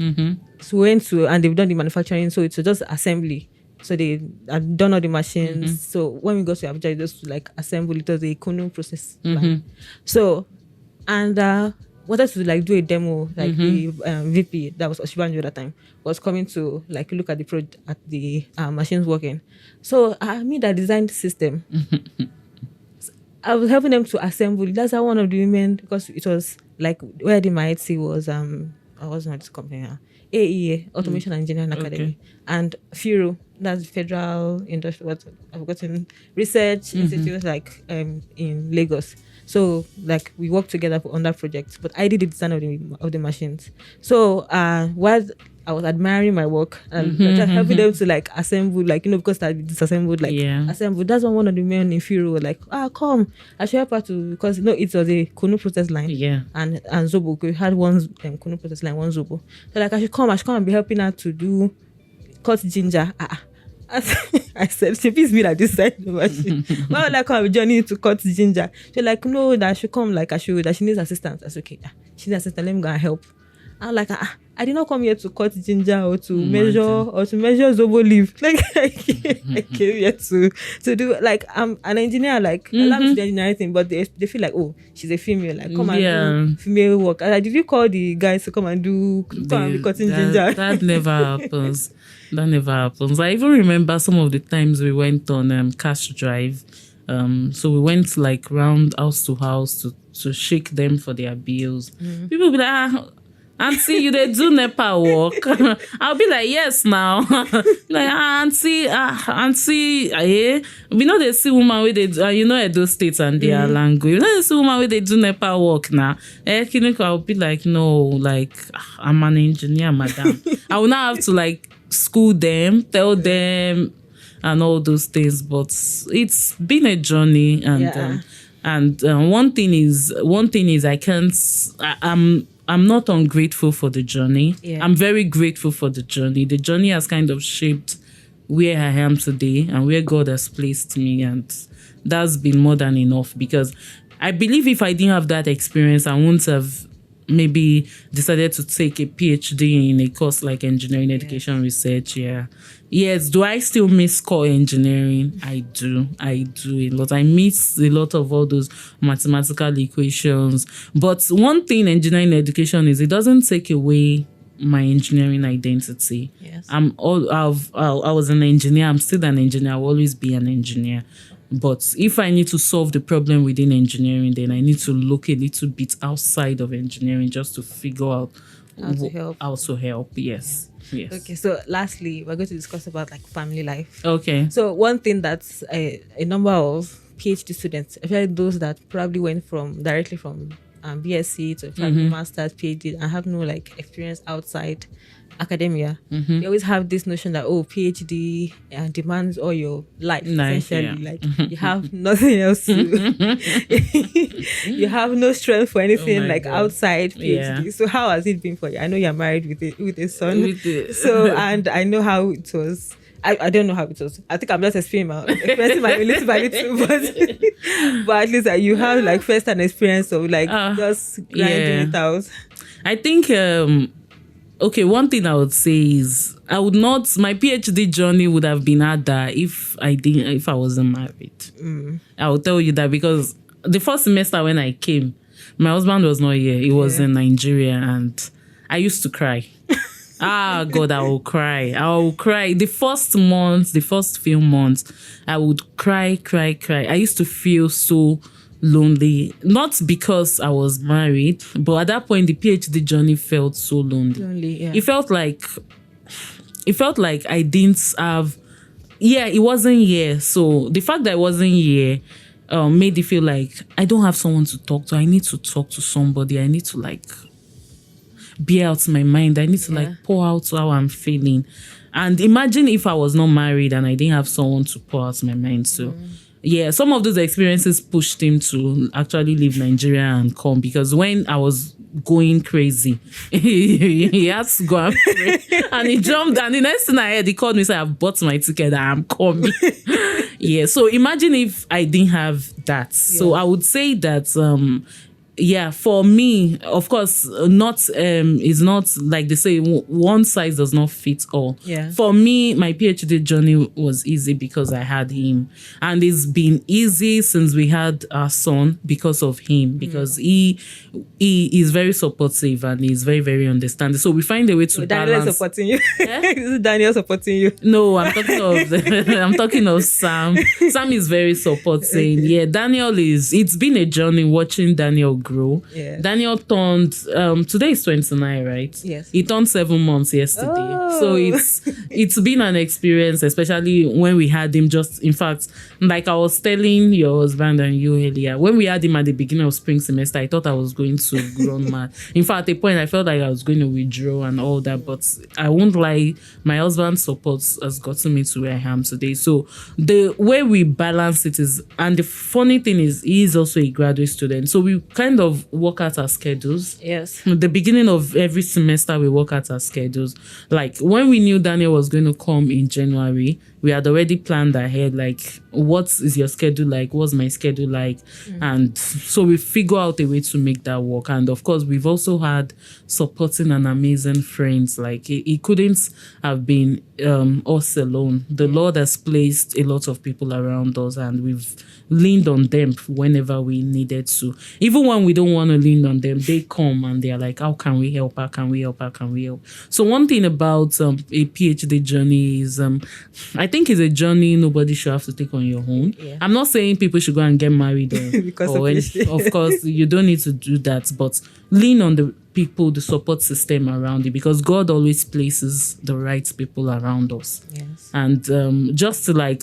So we went to, and they've done the manufacturing, so it's just assembly. So they had done all the machines. So when we got to Abuja, just like assemble it as a Kunu process line. So, and wanted to like do a demo, like the VP that was Oshibanjo at that time was coming to like look at the machines working. So me that designed the system, I was helping them to assemble. That's how one of the women, because it was like where the MIT was I wasn't at this company now. AEA, Automation Engineering Academy, and FIRO, that's Federal Industrial, I've forgotten, Research Institute, like in Lagos. So like we worked together on that project, but I did the design of the machines. So while I was admiring my work and just helping them to like assemble, like, because I disassembled, like assemble. That's when one of the men in FIRO were like, come, I should help her to, because it was a Kunu process line. And Zobo. We had one Kunu process line, one Zobo. So like I should come and be helping her to do cut ginger. I said, she please me that this side of the machine. Why would I come with Johnny to cut ginger? She's like, no, that I should come, like that she needs assistance. I said, okay, she needs assistance, let me go and help. I'm like, I did not come here to cut ginger or to measure Zobo leaf. Like I came here to do, like, I'm an engineer, like I love the engineering thing, but they feel like, oh, she's a female, like come and do female work. And did you call the guys to come and be cutting ginger? That never happens. That never happens. I even remember some of the times we went on cash drive. So we went like round house to house to shake them for their bills. People be like, Auntie, you they do NEPA work? I'll be like, yes now. Like, Auntie, we know they see woman where they do, Edo States and their language. We know they see woman where they do NEPA work now. I'll be like, no, like, I'm an engineer, madam. I will not have to like school them, tell them, and all those things. But it's been a journey, and one thing is I'm not ungrateful for the journey. I'm very grateful for the journey. The journey has kind of shaped where I am today and where God has placed me, and that's been more than enough, because I believe if I didn't have that experience, I wouldn't have maybe decided to take a PhD in a course like engineering education research. Yes, do I still miss core engineering? I do a lot. I miss a lot of all those mathematical equations. But one thing engineering education is, it doesn't take away my engineering identity. I was an engineer. I'm still an engineer. I'll always be an engineer. But if I need to solve the problem within engineering, then I need to look a little bit outside of engineering just to figure out how to help. Yes. Okay, so lastly, we're going to discuss about like family life. Okay. So one thing that's a number of PhD students, especially those that probably went directly from BSc to master's, PhD, and have no like experience outside academia, they always have this notion that PhD demands all your life, essentially. Like you have nothing else to you have no strength for anything outside PhD. So how has it been for you? I know you're married with a son, so and I know how it was. I don't know how it was. I think I'm just experiencing my little by little, but at least you have like first-hand experience of like just grinding it out. I think okay, one thing I would say is my PhD journey would have been harder if I wasn't married. I will tell you that, because the first semester when I came, my husband was not here. He was in Nigeria, and I used to cry. Ah, God, I will cry. I will cry. The first few months, I would cry. I used to feel so lonely, not because I was married, but at that point, the PhD journey felt so lonely. Yeah. It felt like I didn't have. Yeah, it wasn't here. So the fact that it wasn't here made it feel like I don't have someone to talk to. I need to talk to somebody. I need to like bear out my mind. I need to like pour out how I'm feeling. And imagine if I was not married and I didn't have someone to pour out my mind to. Yeah, some of those experiences pushed him to actually leave Nigeria and come, because when I was going crazy, he had to go and pray. And he jumped, and the next thing I heard, he called me and said, I've bought my ticket and I'm coming. Yeah, so imagine if I didn't have that. So I would say that for me, of course, is not like they say, one size does not fit all. Yeah. For me, my PhD journey was easy because I had him, and it's been easy since we had our son because of him, because he is very supportive and he's very, very understanding. So we find a way to Daniel balance. is supporting you. Is Daniel supporting you? No, I'm talking of Sam. Sam is very supporting. Yeah, Daniel it's been a journey watching Daniel grow. Yes. Daniel turned today is 29, right? Yes. He turned 7 months yesterday. Oh. So it's been an experience, especially when we had him. Just in fact, like I was telling your husband and you earlier, when we had him at the beginning of spring semester, I thought I was going to run mad. In fact, at a point I felt like I was going to withdraw and all that, but I won't lie, my husband's support has gotten me to where I am today. So the way we balance it is, and the funny thing is, he is also a graduate student, so we kind of work out our schedules. Yes. At the beginning of every semester, we work out our schedules. Like when we knew Daniel was going to come in January, we had already planned ahead, like, what is your schedule like? What's my schedule like? And so we figure out a way to make that work. And of course, we've also had supporting and amazing friends. Like it couldn't have been us alone. The Lord has placed a lot of people around us, and we've leaned on them whenever we needed to. Even when we don't want to lean on them, they come and they're like, how can we help? How can we help? How can we help? So one thing about a PhD journey is, I think it's a journey nobody should have to take on your own. Yeah. I'm not saying people should go and get married Because or of course, you don't need to do that, but lean on the people, the support system around you, because God always places the right people around us. Yes. And just to like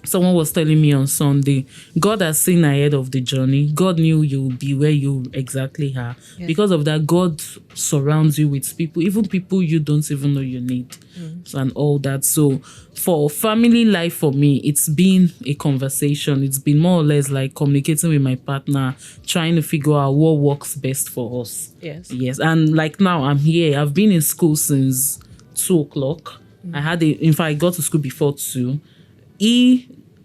someone was telling me on Sunday, God has seen ahead of the journey. God knew you'll be where you exactly are. Yeah. Because of that, God surrounds you with people, even people you don't even know you need, and all that. So for family life, for me, it's been a conversation. It's been more or less like communicating with my partner, trying to figure out what works best for us. Yes. And like now I'm here. I've been in school since 2:00. I got to school before 2.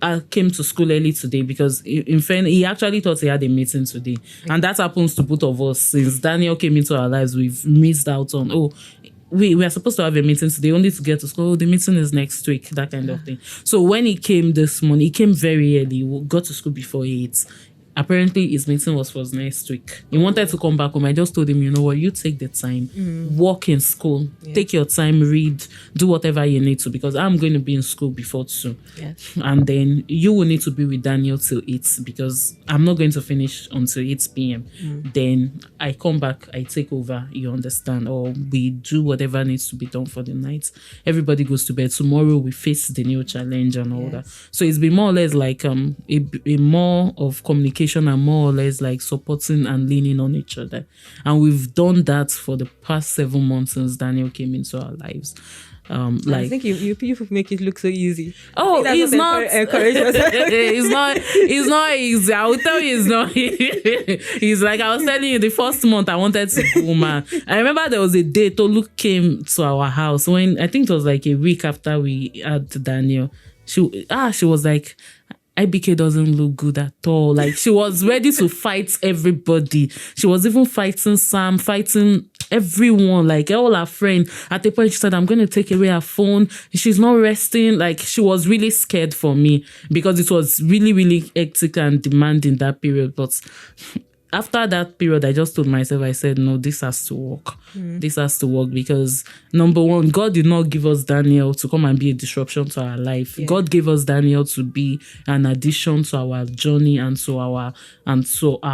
I came to school early today because in fact, he actually thought he had a meeting today. And that happens to both of us. Since Daniel came into our lives, we've missed out on, we are supposed to have a meeting today, only to get to school. The meeting is next week, that kind of thing. So when he came this morning, he came very early. We got to school before 8. Apparently, his meeting was for next week. He wanted to come back home. I just told him, you know what, you take the time, walk in school, take your time, read, do whatever you need to, because I'm going to be in school before 2. Yes. And then you will need to be with Daniel till 8, because I'm not going to finish until 8 p.m. Then I come back, I take over, you understand, or we do whatever needs to be done for the night. Everybody goes to bed. Tomorrow we face the new challenge and all that. So it's been more or less like a more of communication and more or less like supporting and leaning on each other. And we've done that for the past 7 months since Daniel came into our lives. I think you people make it look so easy. Oh, it's not. It's not easy. I will tell you, it's not. It's like I was telling you, the first month I wanted to go, man. I remember there was a day Tolu came to our house when I think it was like a week after we had Daniel. She was like, IBK doesn't look good at all. Like, she was ready to fight everybody. She was even fighting Sam, fighting everyone, like all her friends. At the point, she said, I'm going to take away her phone. She's not resting. Like, she was really scared for me because it was really, really hectic and demanding that period. But after that period, I just told myself, I said, no, this has to work. This has to work because, number one, God did not give us Daniel to come and be a disruption to our life. Yeah. God gave us Daniel to be an addition to our journey and so our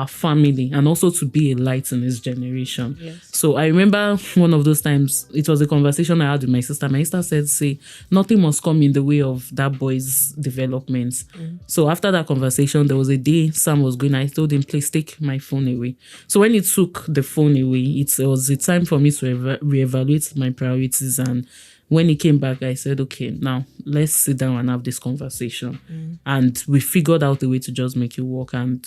family, and also to be a light in this generation. Yes. So I remember one of those times, it was a conversation I had with my sister. My sister said, say, nothing must come in the way of that boy's development. So after that conversation, there was a day Sam was going, I told him, please take my phone away. So when he took the phone away, it was a time for me to reevaluate my priorities. And when he came back, I said, okay, now let's sit down and have this conversation. And we figured out a way to just make it work. And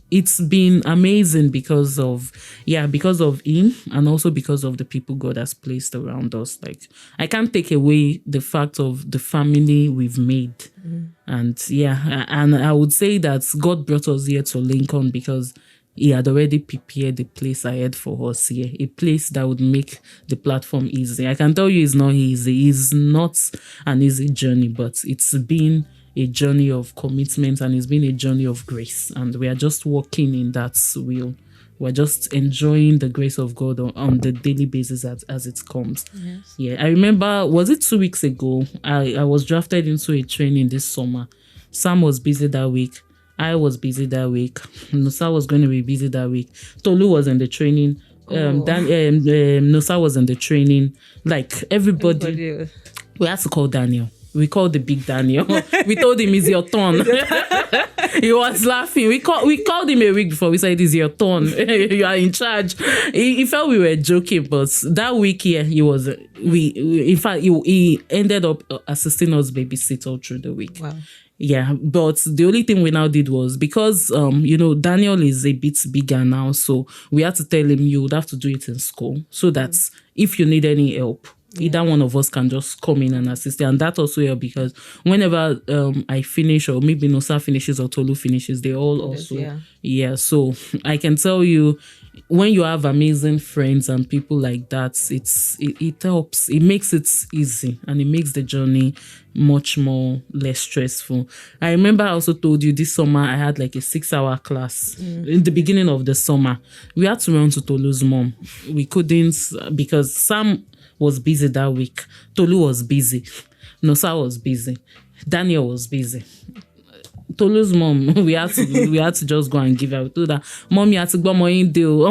it's been amazing because of him, and also because of the people God has placed around us. Like, I can't take away the fact of the family we've made. And I would say that God brought us here to Lincoln because he had already prepared the place ahead for us here, a place that would make the platform easy. I can tell you it's not easy. It's not an easy journey, but it's been a journey of commitment, and it's been a journey of grace. And we are just walking in that will. We're just enjoying the grace of God on the daily basis as it comes. Yes. Yeah, I remember, was it 2 weeks ago? I was drafted into a training this summer. Sam was busy that week. I was busy that week. Nusa was going to be busy that week. Tolu was in the training. Nusa was in the training. Like, everybody. We had to call Daniel. We called the big Daniel. We told him, it's your turn. He was laughing. We called him a week before. We said, it's your turn. You are in charge. He felt we were joking, but that week here, he ended up assisting us babysit all through the week. Wow. Yeah, but the only thing we now did was, because Daniel is a bit bigger now, so we had to tell him you would have to do it in school, so that if you need any help, either one of us can just come in and assist you. And that also helped, because whenever I finish, or maybe Nosa finishes or Tolu finishes, they all also so I can tell you, when you have amazing friends and people like that, it helps. It makes it easy, and it makes the journey much more less stressful. I remember I also told you this summer I had like a 6-hour class in the beginning of the summer. We had to run to Tolu's mom. We couldn't, because Sam was busy that week. Tolu was busy. Nosa was busy. Daniel was busy. Tolu's mom, we had to just go and give her. We told her, Mom, you had to go and deal.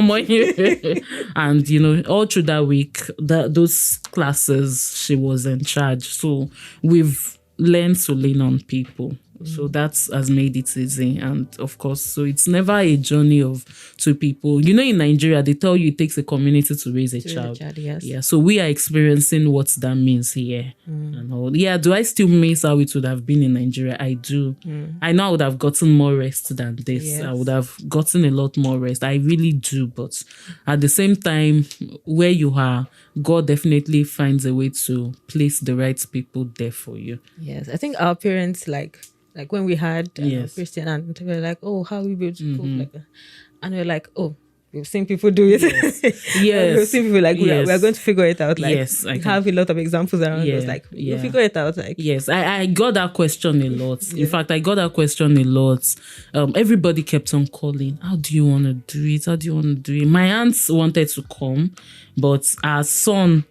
And all through that week, those classes, she was in charge. So we've learned to lean on people. So that has made it easy. And of course, so it's never a journey of two people. In Nigeria, they tell you it takes a community to raise a child. Yes. Yeah. So we are experiencing what that means here. And all. Yeah. Do I still miss how it would have been in Nigeria? I do. I know I would have gotten more rest than this. Yes. I would have gotten a lot more rest. I really do. But at the same time, where you are, God definitely finds a way to place the right people there for you. Yes. I think our parents, like when we had Christian, and they were like, oh, how we be able to cope like that? And we're like, oh, we've seen people do it. Yes. We've seen people like, we are going to figure it out. Like, we have a lot of examples around us. Like, we'll figure it out. Like, yes, I got that question a lot. In fact, I got that question a lot. Everybody kept on calling. How do you want to do it? How do you want to do it? My aunts wanted to come, but our son's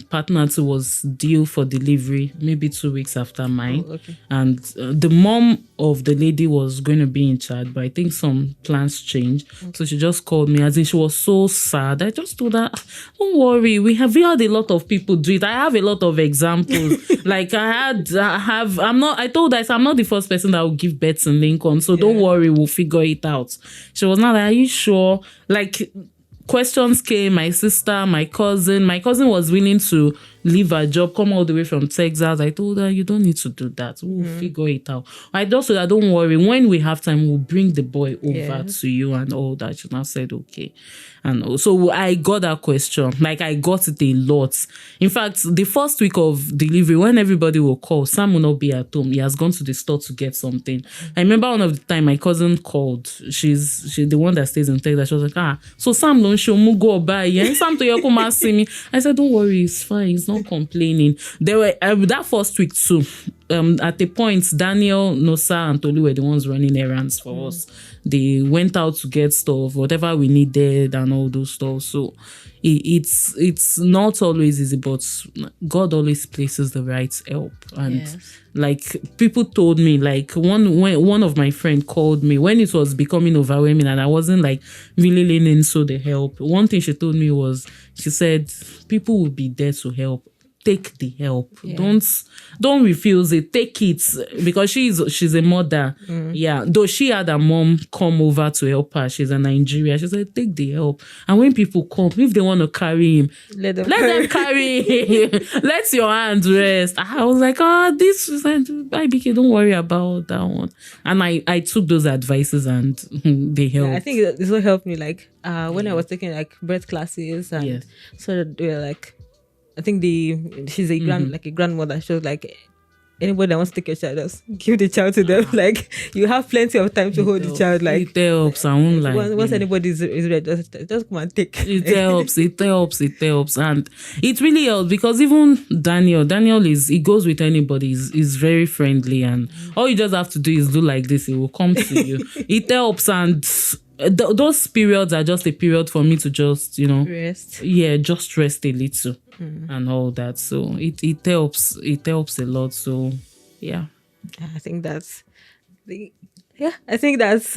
partner too was due for delivery maybe 2 weeks after mine. And the mom of the lady was going to be in charge, but I think some plans changed. So she just called me, as in she was so sad. I just told her, don't worry, we had a lot of people do it. I have a lot of examples. Like I told her, I'm not the first person that will give birth in Lincoln, so don't worry, we'll figure it out. She was not like, are you sure? Like, questions came. My sister, my cousin was willing to leave her job, come all the way from Texas. I told her, you don't need to do that. We'll figure it out. I just said, don't worry. When we have time, we'll bring the boy over to you and all that. She now said, okay. And so I got that question. Like, I got it a lot. In fact, the first week of delivery, when everybody will call, Sam will not be at home. He has gone to the store to get something. I remember one of the time my cousin called. She's the one that stays in Texas. She was like, so Sam don't show me go by. And Sam to come and see me. I said, don't worry, it's fine. He's not complaining. There were that first week too. at the point, Daniel, Nosa, and Tolu were the ones running errands for us. They went out to get stuff, whatever we needed, and all those stuff. So it's not always easy, but God always places the right help. And like people told me, like one of my friend called me when it was becoming overwhelming, and I wasn't like really leaning into the help. One thing she told me was, she said, people will be there to help. Take the help. Don't refuse it. Take it, because she's a mother. Yeah, though she had her mom come over to help her. She's a Nigerian. She said, take the help. And when people come, if they want to carry him, let them carry him. Let your hand rest. I was like, this is IBK, don't worry about that one. And I took those advices and they helped. I think this will help me, like when I was taking like birth classes, and so they were like, I think she's a grandmother. She was like, anybody that wants to take your child, just give the child to them. Like, you have plenty of time to hold the child. Like, it helps. I won't lie. Once anybody is ready, just come and take. It helps. And it really helps, because even Daniel he goes with anybody. He's very friendly, and all you just have to do is do like this. It will come to you. It helps, and those periods are just a period for me to just, rest. Yeah, just rest a little and all that. So it helps. It helps a lot. So yeah. I think that's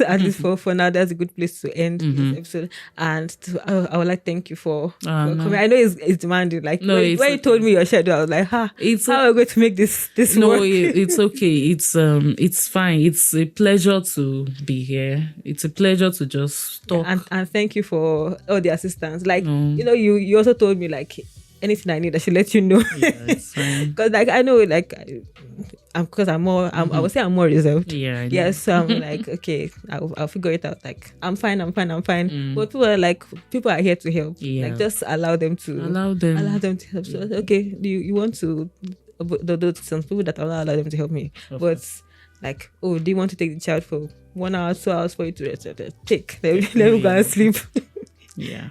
at least for now, that's a good place to end this episode. And I would like to thank you for coming. I know it's demanding. Like when you told me your schedule, I was like, how are we going to make this work? It's okay. It's fine. It's a pleasure to be here. It's a pleasure to just talk. And thank you for all the assistance. Like you also told me, like, anything I need, I should let you know. Yeah, it's fine. Because like I know, like, because I would say I'm more reserved. Yeah. Yes, so I'm like, okay, I'll figure it out. Like, I'm fine. But people are here to help. Yeah. Like, just allow them to help. So okay, you want to? Some people that allow them to help me, but like, do you want to take the child for 1 hour, 2 hours for you to rest? Take. Let me go and sleep. Yeah.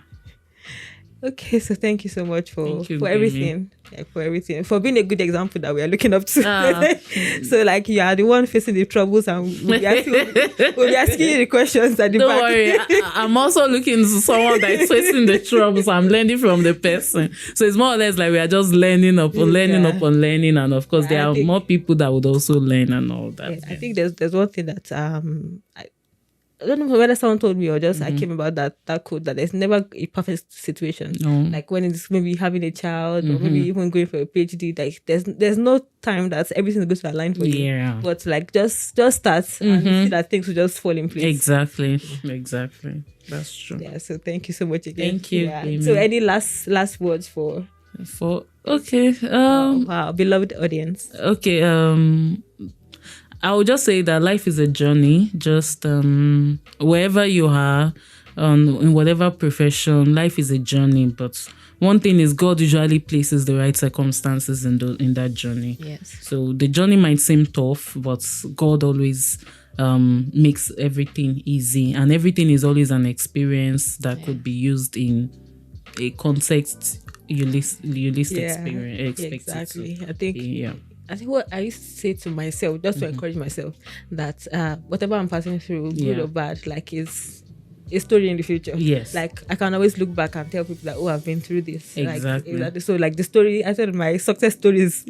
Okay, so thank you so much for everything. For everything, for being a good example that we are looking up to. So like, you are the one facing the troubles, and we'll be asking you the questions at the back. Don't worry, I'm also looking to someone that is facing the troubles. I'm learning from the person, so it's more or less like we are just learning upon learning, and of course there are more people that would also learn and all that. Yeah, I think there's one thing that I don't know whether someone told me or just I came about that quote, that there's never a perfect situation. No. Like when it's maybe having a child or maybe even going for a PhD, like there's no time that everything is going to align for you. Yeah. But like just start and see that things will just fall in place. Exactly. That's true. Yeah. So thank you so much again. Thank you. Yeah. So any last words for okay. Our beloved audience? Okay. I would just say that life is a journey. Just wherever you are, in whatever profession, life is a journey. But one thing is, God usually places the right circumstances in that journey. Yes. So the journey might seem tough, but God always makes everything easy, and everything is always an experience that could be used in a context you least experience. Exactly. I think what I used to say to myself, just to encourage myself, that whatever I'm passing through, good or bad, like, is a story in the future. Yes. Like, I can always look back and tell people that, I've been through this. Exactly. Like, so, like, the story, I said my success story is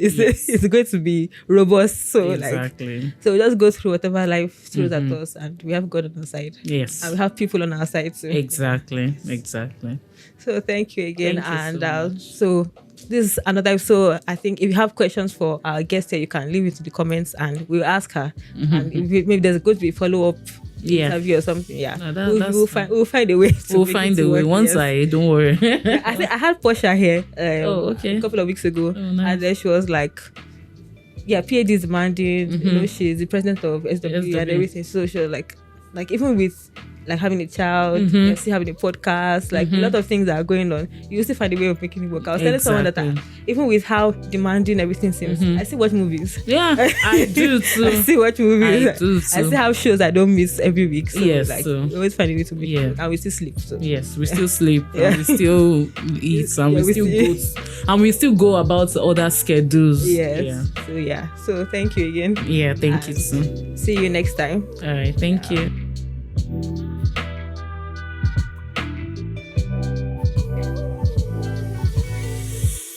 going to be robust. So, exactly. So we just go through whatever life throws at us, and we have God on our side. Yes. And we have people on our side too. Exactly. So thank you again. Thank you and so this is another episode. I think if you have questions for our guest here, you can leave it in the comments and we'll ask her. And if maybe there's going to be follow-up interview or something. Yeah. No, we'll find a way. We'll find a way. Once don't worry. I think I had Portia here a couple of weeks ago. Oh, nice. And then she was like, PhD is demanding. She's the president of SW and everything. So she was like even with like having a child, you're still having a podcast, like a lot of things that are going on. You still find a way of making it work. I was telling someone that even with how demanding everything seems, I still watch movies. Yeah, I do too. I still watch movies. I do too. I still have shows I don't miss every week. So Yes, like so- we always find a way to make Yeah. it, and we still sleep. So Yes, we still sleep, and we still eat, and Yeah, we still go about other schedules. yes. So thank you again. Yeah, thank you too. See you next time. All right, thank you.